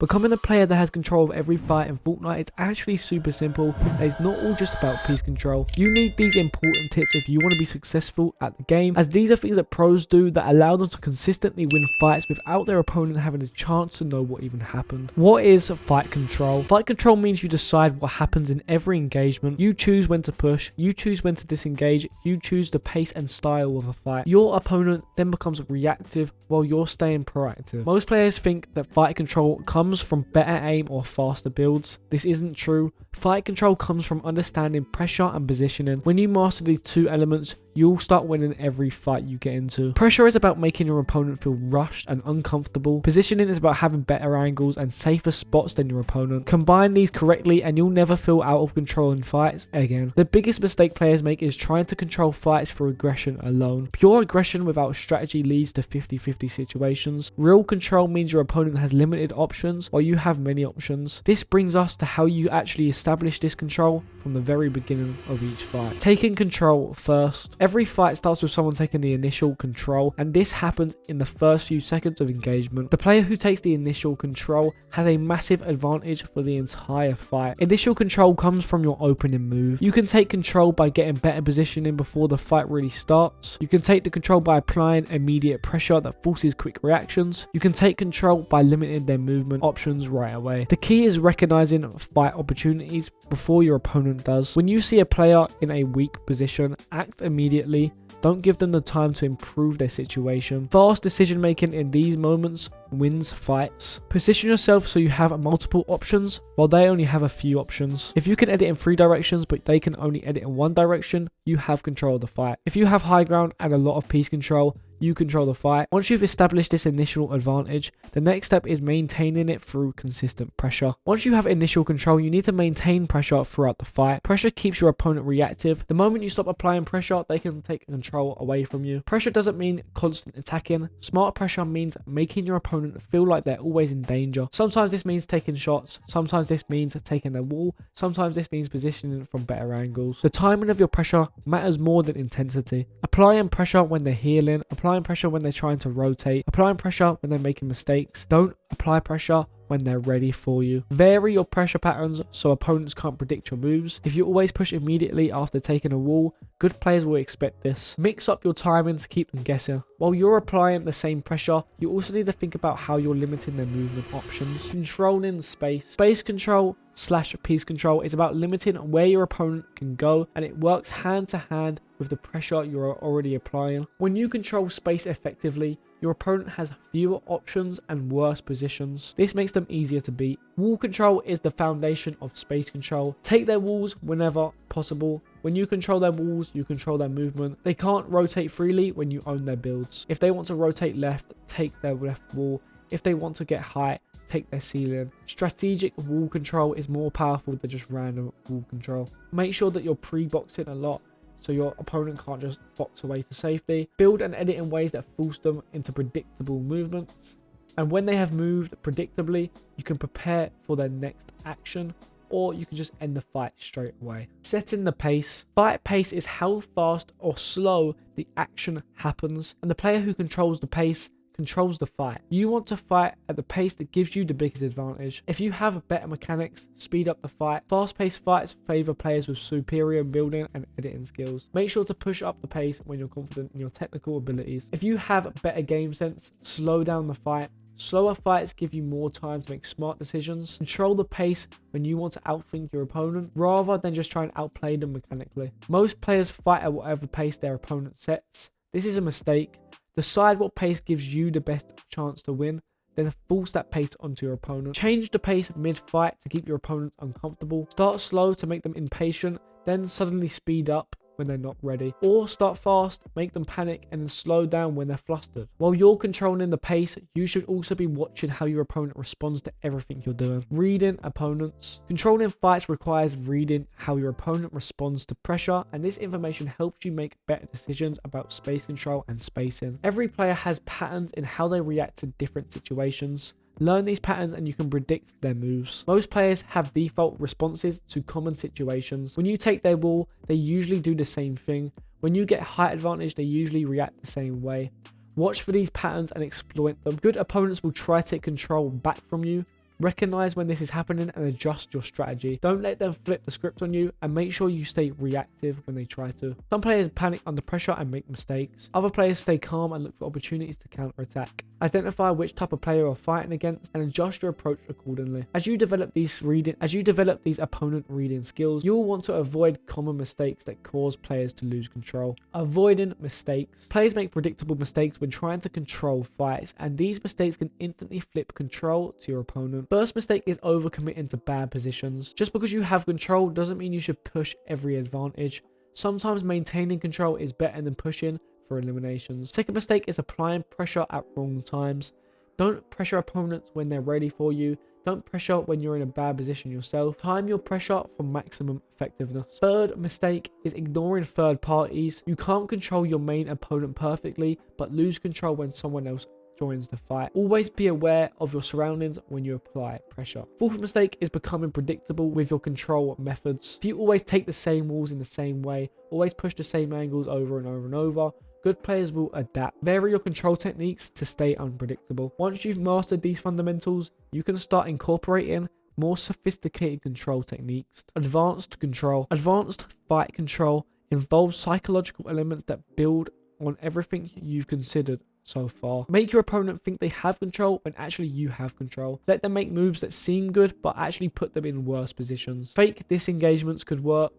Becoming a player that has control of every fight in Fortnite is actually super simple, and it's not all just about piece control. You need these important tips if you want to be successful at the game, as these are things that pros do that allow them to consistently win fights without their opponent having a chance to know what even happened. What is fight control? Fight control means you decide what happens in every engagement. You choose when to push, you choose when to disengage, you choose the pace and style of a fight. Your opponent then becomes reactive while you're staying proactive. Most players think that fight control comes from better aim or faster builds. This isn't true. Fight control comes from understanding pressure and positioning. When you master these two elements, you'll start winning every fight you get into. Pressure is about making your opponent feel rushed and uncomfortable. Positioning is about having better angles and safer spots than your opponent. Combine these correctly and you'll never feel out of control in fights again. The biggest mistake players make is trying to control fights through aggression alone. Pure aggression without strategy leads to 50-50 situations. Real control means your opponent has limited options while you have many options. This brings us to how you actually establish this control from the very beginning of each fight. Taking control first. Every fight starts with someone taking the initial control, and this happens in the first few seconds of engagement. The player who takes the initial control has a massive advantage for the entire fight. Initial control comes from your opening move. You can take control by getting better positioning before the fight really starts. You can take the control by applying immediate pressure that forces quick reactions. You can take control by limiting their movement options right away. The key is recognizing fight opportunities before your opponent does. When you see a player in a weak position, act immediately. Don't give them the time to improve their situation. Fast decision making in these moments wins fights. Position yourself so you have multiple options while they only have a few options. If you can edit in 3 directions but they can only edit in 1 direction, you have control of the fight. If you have high ground and a lot of piece control, you control the fight. Once you've established this initial advantage, the next step is maintaining it through consistent pressure. Once you have initial control, you need to maintain pressure throughout the fight. Pressure keeps your opponent reactive. The moment you stop applying pressure, they can take control away from you. Pressure doesn't mean constant attacking. Smart pressure means making your opponent feel like they're always in danger. Sometimes this means taking shots. Sometimes this means taking their wall. Sometimes this means positioning from better angles. The timing of your pressure matters more than intensity. Applying pressure when they're healing. Applying pressure when they're trying to rotate, applying pressure when they're making mistakes. Don't apply pressure when they're ready for you. Vary your pressure patterns so opponents can't predict your moves. If you always push immediately after taking a wall, good players will expect this. Mix up your timing to keep them guessing. While you're applying the same pressure, you also need to think about how you're limiting their movement options. Controlling space. Space control / piece control is about limiting where your opponent can go, and it works hand to hand with the pressure you're already applying. When you control space effectively, your opponent has fewer options and worse positions. This makes them easier to beat. Wall control is the foundation of space control. Take their walls whenever possible. When you control their walls, you control their movement. They can't rotate freely when you own their builds. If they want to rotate left, take their left wall. If they want to get height, take their ceiling. Strategic wall control is more powerful than just random wall control. Make sure that you're pre-boxing a lot so your opponent can't just box away to safety. Build and edit in ways that force them into predictable movements. And when they have moved predictably, you can prepare for their next action, or you can just end the fight straight away. Setting the pace. Fight pace is how fast or slow the action happens, and the player who controls the pace controls the fight. You want to fight at the pace that gives you the biggest advantage. If you have better mechanics, speed up the fight. Fast-paced fights favor players with superior building and editing skills. Make sure to push up the pace when you're confident in your technical abilities. If you have better game sense, slow down the fight. Slower fights give you more time to make smart decisions. Control the pace when you want to outthink your opponent rather than just try and outplay them mechanically. Most players fight at whatever pace their opponent sets. This is a mistake. Decide what pace gives you the best chance to win, then force that pace onto your opponent. Change the pace mid-fight to keep your opponent uncomfortable. Start slow to make them impatient, then suddenly speed up when they're not ready. Or start fast, make them panic, and then slow down when they're flustered. While you're controlling the pace, you should also be watching how your opponent responds to everything you're doing. Reading opponents. Controlling fights requires reading how your opponent responds to pressure, and this information helps you make better decisions about space control and spacing. Every player has patterns in how they react to different situations. Learn these patterns and you can predict their moves. Most players have default responses to common situations. When you take their wall, they usually do the same thing. When you get height advantage, they usually react the same way. Watch for these patterns and exploit them. Good opponents will try to take control back from you. Recognize when this is happening and adjust your strategy. Don't let them flip the script on you, and make sure you stay reactive when they try to. Some players panic under pressure and make mistakes. Other players stay calm and look for opportunities to counter-attack. Identify which type of player you're fighting against and adjust your approach accordingly. As you develop these opponent reading skills, you will want to avoid common mistakes that cause players to lose control. Avoiding mistakes. Players make predictable mistakes when trying to control fights, and these mistakes can instantly flip control to your opponent. First mistake is overcommitting to bad positions. Just because you have control doesn't mean you should push every advantage. Sometimes maintaining control is better than pushing for eliminations. Second mistake is applying pressure at wrong times. Don't pressure opponents when they're ready for you. Don't pressure when you're in a bad position yourself. Time your pressure for maximum effectiveness. Third mistake is ignoring third parties. You can't control your main opponent perfectly, but lose control when someone else joins the fight. Always be aware of your surroundings when you apply pressure. Fourth mistake is becoming predictable with your control methods. If you always take the same walls in the same way, always push the same angles over and over and over, good players will adapt. Vary your control techniques to stay unpredictable. Once you've mastered these fundamentals, you can start incorporating more sophisticated control techniques. Advanced control. Advanced fight control involves psychological elements that build on everything you've considered so far. Make your opponent think they have control when actually you have control. Let them make moves that seem good but actually put them in worse positions. Fake disengagements could work.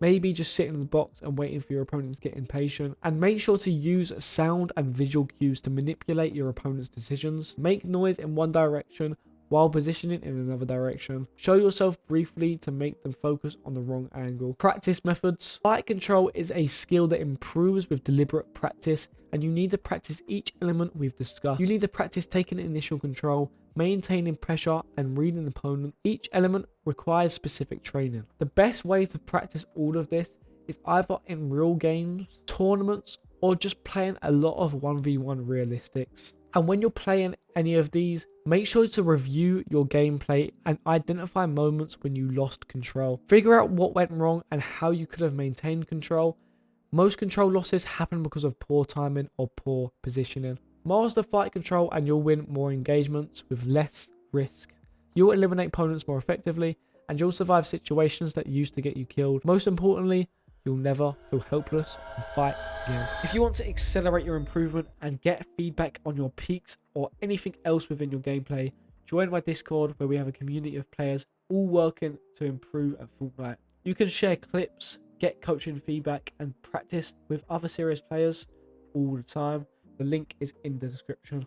Maybe just sitting in the box and waiting for your opponent to get impatient. And make sure to use sound and visual cues to manipulate your opponent's decisions. Make noise in one direction while positioning in another direction. Show yourself briefly to make them focus on the wrong angle. Practice methods. Fight control is a skill that improves with deliberate practice, and you need to practice each element we've discussed. You need to practice taking initial control, maintaining pressure, and reading the opponent. Each element requires specific training. The best way to practice all of this is either in real games, tournaments, or just playing a lot of 1v1 realistics. And when you're playing any of these, make sure to review your gameplay and identify moments when you lost control. Figure out what went wrong and how you could have maintained control. Most control losses happen because of poor timing or poor positioning. Master fight control and you'll win more engagements with less risk. You'll eliminate opponents more effectively, and you'll survive situations that used to get you killed. Most importantly, you'll never feel helpless in fights again. If you want to accelerate your improvement and get feedback on your peaks or anything else within your gameplay, join my Discord where we have a community of players all working to improve at Fortnite. You can share clips, get coaching feedback, and practice with other serious players all the time. The link is in the description.